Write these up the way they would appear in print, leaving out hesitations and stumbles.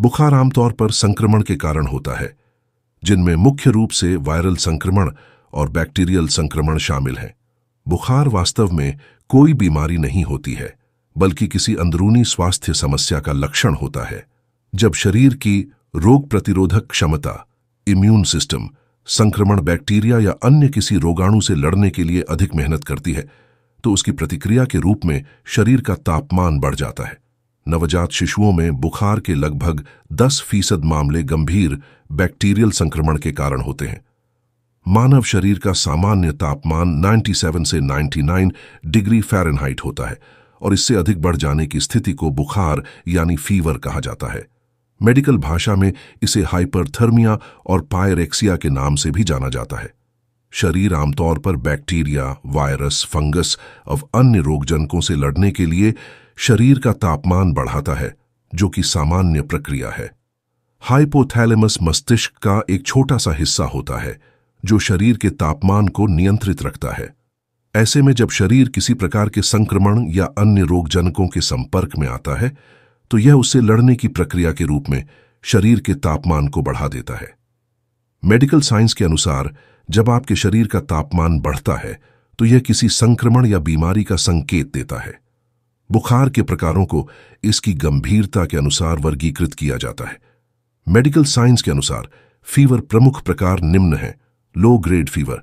बुखार आमतौर पर संक्रमण के कारण होता है, जिनमें मुख्य रूप से वायरल संक्रमण और बैक्टीरियल संक्रमण शामिल हैं। बुखार वास्तव में कोई बीमारी नहीं होती है, बल्कि किसी अंदरूनी स्वास्थ्य समस्या का लक्षण होता है। जब शरीर की रोग प्रतिरोधक क्षमता, इम्यून सिस्टम, संक्रमण बैक्टीरिया या अन्य किसी रोगाणु से लड़ने के लिए अधिक मेहनत करती है, तो उसकी प्रतिक्रिया के रूप में शरीर का तापमान बढ़ जाता है। नवजात शिशुओं में बुखार के लगभग 10% मामले गंभीर बैक्टीरियल संक्रमण के कारण होते हैं। मानव शरीर का सामान्य तापमान 97 से 99 डिग्री फ़ारेनहाइट होता है और इससे अधिक बढ़ जाने की स्थिति को बुखार यानी फीवर कहा जाता है। मेडिकल भाषा में इसे हाइपरथर्मिया और पायरेक्सिया के नाम से भी जाना जाता है। शरीर आमतौर पर बैक्टीरिया, वायरस, फंगस और अन्य रोगजनकों से लड़ने के लिए शरीर का तापमान बढ़ाता है, जो कि सामान्य प्रक्रिया है। हाइपोथैलेमस मस्तिष्क का एक छोटा सा हिस्सा होता है जो शरीर के तापमान को नियंत्रित रखता है। ऐसे में जब शरीर किसी प्रकार के संक्रमण या अन्य रोगजनकों के संपर्क में आता है, तो यह उससे लड़ने की प्रक्रिया के रूप में शरीर के तापमान को बढ़ा देता है। मेडिकल साइंस के अनुसार जब आपके शरीर का तापमान बढ़ता है, तो यह किसी संक्रमण या बीमारी का संकेत देता है। बुखार के प्रकारों को इसकी गंभीरता के अनुसार वर्गीकृत किया जाता है। मेडिकल साइंस के अनुसार फीवर प्रमुख प्रकार निम्न हैं। लो ग्रेड फीवर,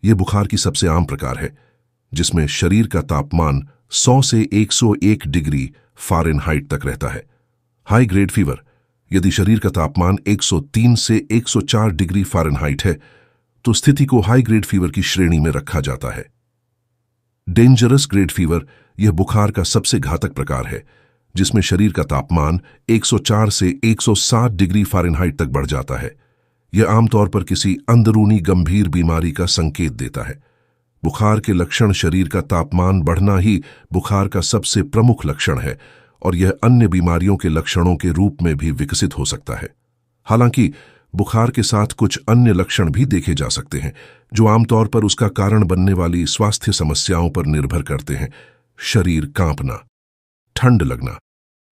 यह बुखार की सबसे आम प्रकार है, जिसमें शरीर का तापमान 100 से 101 डिग्री फ़ारेनहाइट तक रहता है। हाई ग्रेड फीवर, यदि शरीर का तापमान 103 से 104 डिग्री फ़ारेनहाइट है, तो स्थिति को हाई ग्रेड फीवर की श्रेणी में रखा जाता है। डेंजरस ग्रेड फीवर, यह बुखार का सबसे घातक प्रकार है, जिसमें शरीर का तापमान 104 से 107 डिग्री फ़ारेनहाइट तक बढ़ जाता है। यह आमतौर पर किसी अंदरूनी गंभीर बीमारी का संकेत देता है। बुखार के लक्षण शरीर का तापमान बढ़ना ही बुखार का सबसे प्रमुख लक्षण है और यह अन्य बीमारियों के लक्षणों के रूप में भी विकसित हो सकता है। हालांकि बुखार के साथ कुछ अन्य लक्षण भी देखे जा सकते हैं, जो आमतौर पर उसका कारण बनने वाली स्वास्थ्य समस्याओं पर निर्भर करते हैं। शरीर कांपना, ठंड लगना,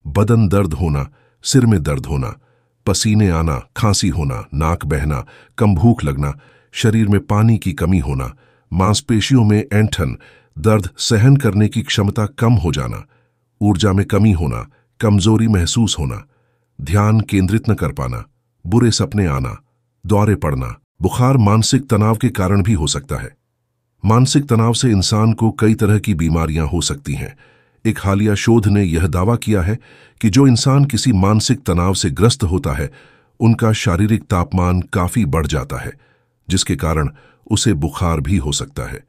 बदन दर्द होना, सिर में दर्द होना, पसीने आना, खांसी होना, नाक बहना, कम भूख लगना, शरीर में पानी की कमी होना, मांसपेशियों में ऐंठन, दर्द सहन करने की क्षमता कम हो जाना, ऊर्जा में कमी होना, कमजोरी महसूस होना, ध्यान केंद्रित न कर पाना, बुरे सपने आना, दौरे पड़ना। बुखार मानसिक तनाव के कारण भी हो सकता है। मानसिक तनाव से इंसान को कई तरह की बीमारियां हो सकती हैं। एक हालिया शोध ने यह दावा किया है कि जो इंसान किसी मानसिक तनाव से ग्रस्त होता है, उनका शारीरिक तापमान काफी बढ़ जाता है, जिसके कारण उसे बुखार भी हो सकता है।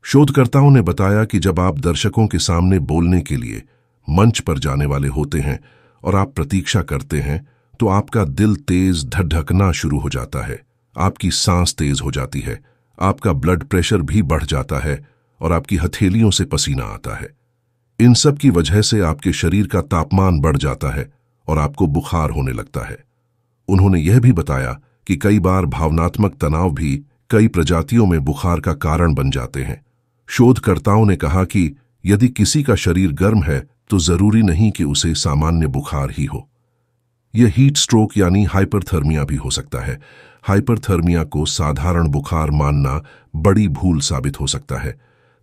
शोधकर्ताओं ने बताया कि जब आप दर्शकों के सामने बोलने के लिए मंच पर जाने वाले होते हैं और आप प्रतीक्षा करते हैं, तो आपका दिल तेज धड़कना शुरू हो जाता है, आपकी सांस तेज हो जाती है, आपका ब्लड प्रेशर भी बढ़ जाता है और आपकी हथेलियों से पसीना आता है। इन सब की वजह से आपके शरीर का तापमान बढ़ जाता है और आपको बुखार होने लगता है। उन्होंने यह भी बताया कि कई बार भावनात्मक तनाव भी कई प्रजातियों में बुखार का कारण बन जाते हैं। शोधकर्ताओं ने कहा कि यदि किसी का शरीर गर्म है, तो जरूरी नहीं कि उसे सामान्य बुखार ही हो। यह हीट स्ट्रोक यानी हाइपरथर्मिया भी हो सकता है। हाइपरथर्मिया को साधारण बुखार मानना बड़ी भूल साबित हो सकता है।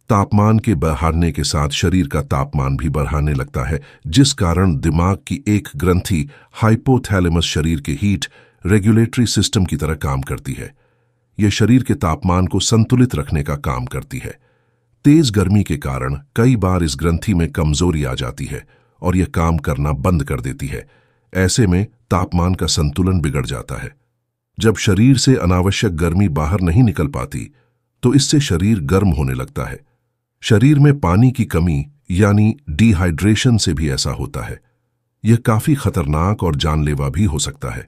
तापमान के बढ़ने के साथ शरीर का तापमान भी बढ़ाने लगता है, जिस कारण दिमाग की एक ग्रंथि हाइपोथैलेमस शरीर के हीट रेगुलेटरी सिस्टम की तरह काम करती है। यह शरीर के तापमान को संतुलित रखने का काम करती है। तेज गर्मी के कारण कई बार इस ग्रंथि में कमजोरी आ जाती है और यह काम करना बंद कर देती है। ऐसे में तापमान का संतुलन बिगड़ जाता है। जब शरीर से अनावश्यक गर्मी बाहर नहीं निकल पाती, तो इससे शरीर गर्म होने लगता है। शरीर में पानी की कमी यानी डिहाइड्रेशन से भी ऐसा होता है। यह काफी खतरनाक और जानलेवा भी हो सकता है।